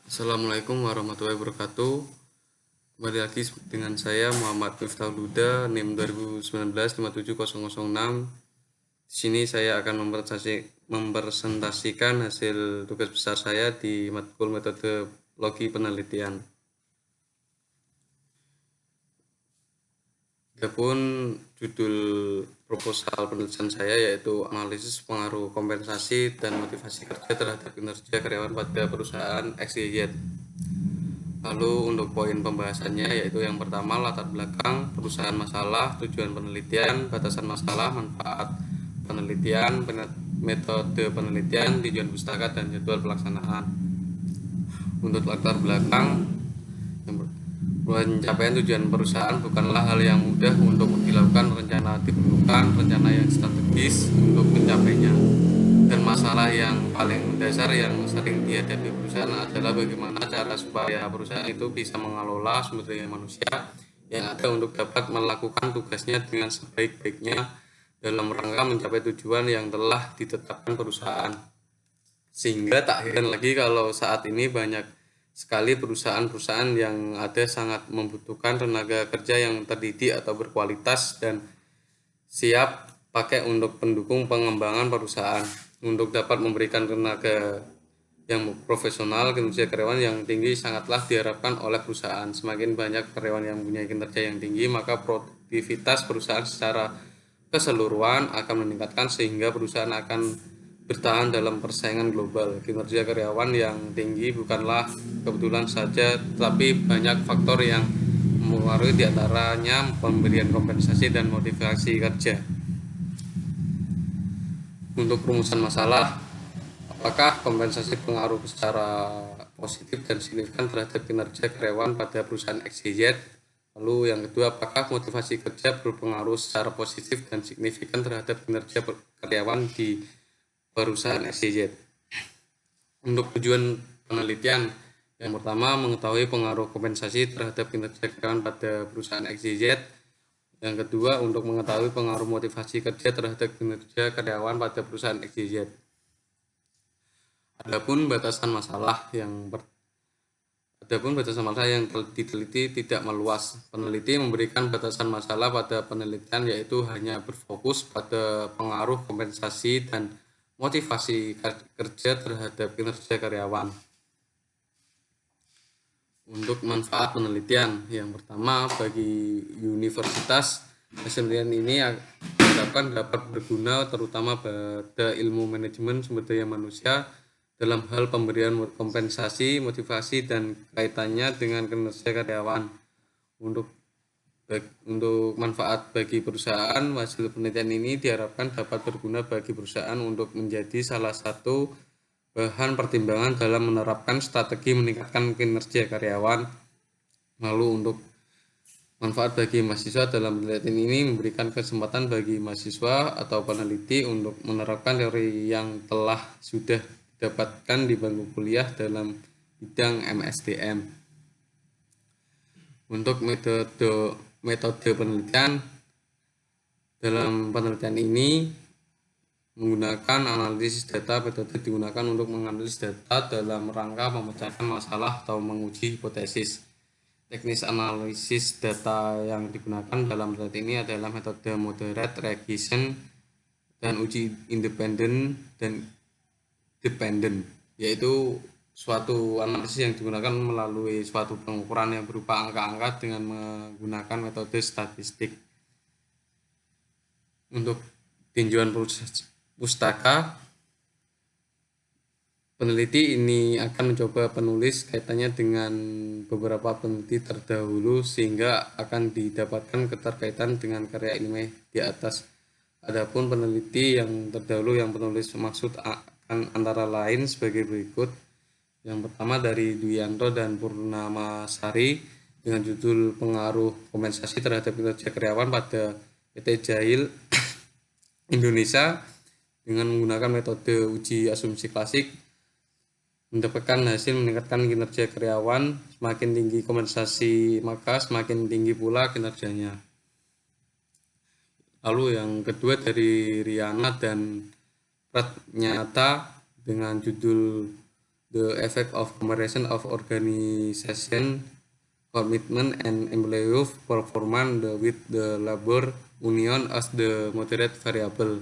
Assalamualaikum warahmatullahi wabarakatuh. Kembali lagi dengan saya Muhammad Miftahul Huda, NIM 2019-57006. Di sini saya akan mempresentasikan hasil tugas besar saya di matkul metodologi penelitian. Adapun judul proposal penelitian saya yaitu analisis pengaruh kompensasi dan motivasi kerja terhadap kinerja karyawan pada perusahaan XYZ. Lalu untuk poin pembahasannya yaitu yang pertama latar belakang perusahaan masalah, tujuan penelitian, batasan masalah, manfaat penelitian, metode penelitian, tujuan pustaka, dan jadwal pelaksanaan. Untuk latar belakang, pencapaian tujuan perusahaan bukanlah hal yang mudah untuk dilakukan. Rencana diperlukan rencana yang strategis untuk mencapainya. Dan masalah yang paling mendasar yang sering dihadapi perusahaan adalah bagaimana cara supaya perusahaan itu bisa mengelola sumber daya manusia yang ada untuk dapat melakukan tugasnya dengan sebaik-baiknya dalam rangka mencapai tujuan yang telah ditetapkan perusahaan. Sehingga tak heran lagi kalau saat ini banyak sekali perusahaan-perusahaan yang ada sangat membutuhkan tenaga kerja yang terdidik atau berkualitas dan siap pakai untuk pendukung pengembangan perusahaan. Untuk dapat memberikan tenaga yang profesional, kinerja karyawan yang tinggi sangatlah diharapkan oleh perusahaan. Semakin banyak karyawan yang punya kinerja yang tinggi, maka produktivitas perusahaan secara keseluruhan akan meningkatkan sehingga perusahaan akan bertahan dalam persaingan global. Kinerja karyawan yang tinggi bukanlah kebetulan saja, tapi banyak faktor yang mempengaruhi, diantaranya pemberian kompensasi dan motivasi kerja. Untuk rumusan masalah, apakah kompensasi pengaruh secara positif dan signifikan terhadap kinerja karyawan pada perusahaan XYZ? Lalu yang kedua, apakah motivasi kerja berpengaruh secara positif dan signifikan terhadap kinerja karyawan di perusahaan XYZ? Untuk tujuan penelitian, yang pertama mengetahui pengaruh kompensasi terhadap kinerja karyawan pada perusahaan XYZ. Yang kedua, untuk mengetahui pengaruh motivasi kerja terhadap kinerja karyawan pada perusahaan XYZ. Adapun batasan masalah yang diteliti tidak meluas. Peneliti memberikan batasan masalah pada penelitian yaitu hanya berfokus pada pengaruh kompensasi dan motivasi kerja terhadap kinerja karyawan. Untuk manfaat penelitian, yang pertama bagi universitas, penelitian ini diharapkan dapat berguna terutama pada ilmu manajemen sumber daya manusia dalam hal pemberian kompensasi, motivasi, dan kaitannya dengan kinerja karyawan. Untuk manfaat bagi perusahaan, hasil penelitian ini diharapkan dapat berguna bagi perusahaan untuk menjadi salah satu bahan pertimbangan dalam menerapkan strategi meningkatkan kinerja karyawan. Lalu untuk manfaat bagi mahasiswa dalam penelitian ini memberikan kesempatan bagi mahasiswa atau peneliti untuk menerapkan teori yang telah sudah didapatkan di bangku kuliah dalam bidang MSDM. Untuk metode penelitian, dalam penelitian ini menggunakan analisis data. Metode digunakan untuk menganalisis data dalam rangka memecahkan masalah atau menguji hipotesis. Teknis analisis data yang digunakan dalam penelitian ini adalah metode moderate regression dan uji independen dan dependent, yaitu suatu analisis yang digunakan melalui suatu pengukuran yang berupa angka-angka dengan menggunakan metode statistik. Untuk tinjauan pustaka, peneliti ini akan mencoba penulis kaitannya dengan beberapa peneliti terdahulu sehingga akan didapatkan keterkaitan dengan karya ilmiah di atas. Adapun peneliti yang terdahulu yang penulis maksud akan antara lain sebagai berikut. Yang pertama dari Duyanto dan Purnamasari dengan judul pengaruh kompensasi terhadap kinerja karyawan pada PT Jahil Indonesia dengan menggunakan metode uji asumsi klasik. Mendapatkan hasil meningkatkan kinerja karyawan, semakin tinggi kompensasi maka semakin tinggi pula kinerjanya. Lalu yang kedua dari Riana dan Pratnyata dengan judul the effect of comparison of organization commitment and employee performance with the labor union as the moderate variable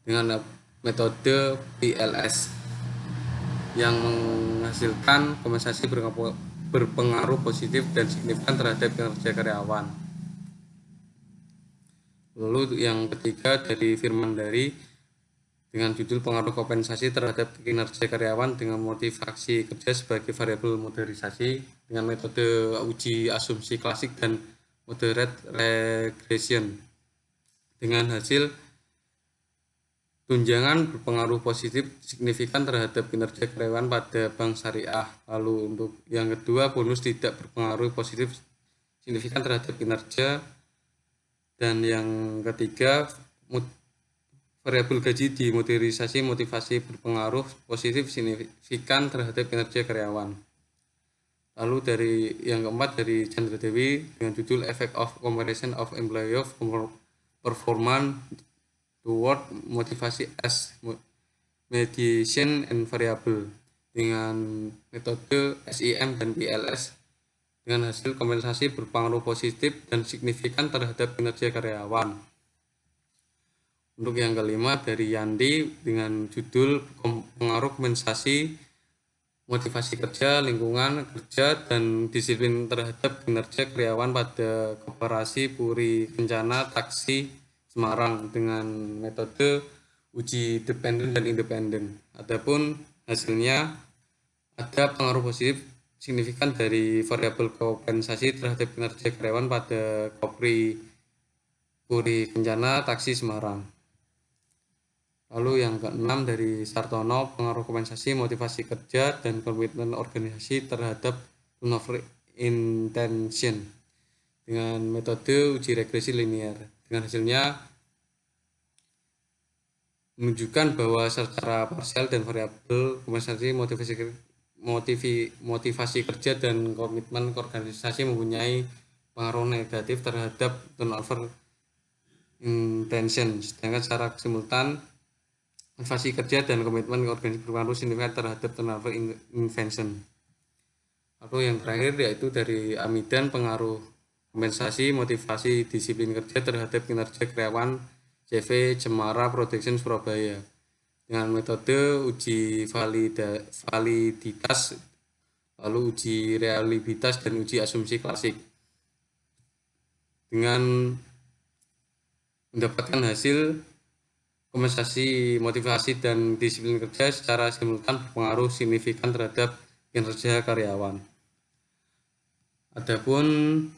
dengan metode PLS yang menghasilkan kompensasi berpengaruh positif dan signifikan terhadap kinerja karyawan. Lalu yang ketiga dari Firmandari dengan judul pengaruh kompensasi terhadap kinerja karyawan dengan motivasi kerja sebagai variabel modernisasi dengan metode uji asumsi klasik dan moderate regression dengan hasil tunjangan berpengaruh positif signifikan terhadap kinerja karyawan pada bank syariah. Lalu untuk yang kedua, bonus tidak berpengaruh positif signifikan terhadap kinerja. Dan yang ketiga, variabel gaji dimodernisasi motivasi berpengaruh positif signifikan terhadap kinerja karyawan. Lalu dari yang keempat dari Chandra Dewi dengan judul Effect of Comparison of Employee Performance toward motivasi as mediation and variable dengan metode SIM dan PLS dengan hasil kompensasi berpengaruh positif dan signifikan terhadap kinerja karyawan. Untuk yang kelima dari Yandi dengan judul pengaruh kompensasi motivasi kerja, lingkungan kerja, dan disiplin terhadap kinerja karyawan pada Koperasi Puri Kencana Taksi Semarang dengan metode uji dependen dan independen. Adapun hasilnya ada pengaruh positif signifikan dari variabel kompensasi terhadap kinerja karyawan pada Kopri Puri Kencana Taksi Semarang. Lalu yang keenam dari Sartono pengaruh kompensasi motivasi kerja dan komitmen organisasi terhadap turnover intention dengan metode uji regresi linear. Dengan hasilnya menunjukkan bahwa secara parsial dan variabel kompensasi motivasi kerja dan komitmen organisasi mempunyai pengaruh negatif terhadap turnover intention, sedangkan secara simultan motivasi kerja dan komitmen organisasi berpengaruh signifikan terhadap turnover intention. Lalu yang terakhir yaitu dari Amidan pengaruh kompensasi motivasi disiplin kerja terhadap kinerja karyawan CV Cemara Production Surabaya dengan metode uji validitas, lalu uji realitas dan uji asumsi klasik dengan mendapatkan hasil kompensasi motivasi dan disiplin kerja secara simultan berpengaruh signifikan terhadap kinerja karyawan. Adapun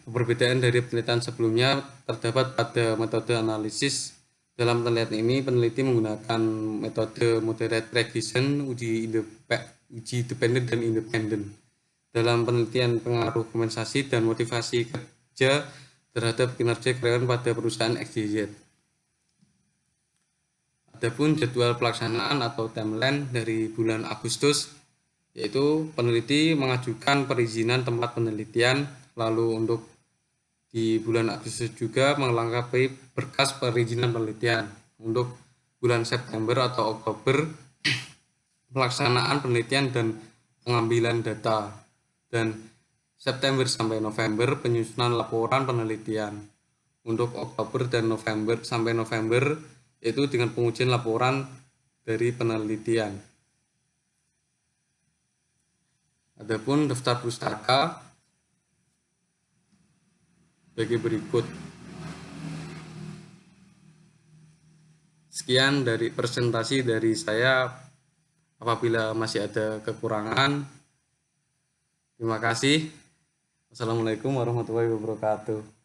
perbedaan dari penelitian sebelumnya terdapat pada metode analisis. Dalam penelitian ini, peneliti menggunakan metode moderate regression, uji dependen dan independen. Dalam penelitian pengaruh kompensasi dan motivasi kerja terhadap kinerja karyawan pada perusahaan XYZ. Adapun jadwal pelaksanaan atau timeline dari bulan Agustus, yaitu peneliti mengajukan perizinan tempat penelitian, lalu untuk di bulan Agustus juga melengkapi berkas perizinan penelitian. Untuk bulan September atau Oktober pelaksanaan penelitian dan pengambilan data, dan September sampai November penyusunan laporan penelitian. Untuk Oktober dan November sampai November yaitu dengan pengujian laporan dari penelitian. Adapun daftar pustaka bagi berikut. Sekian dari presentasi dari saya. Apabila masih ada kekurangan, terima kasih. Wassalamualaikum warahmatullahi wabarakatuh.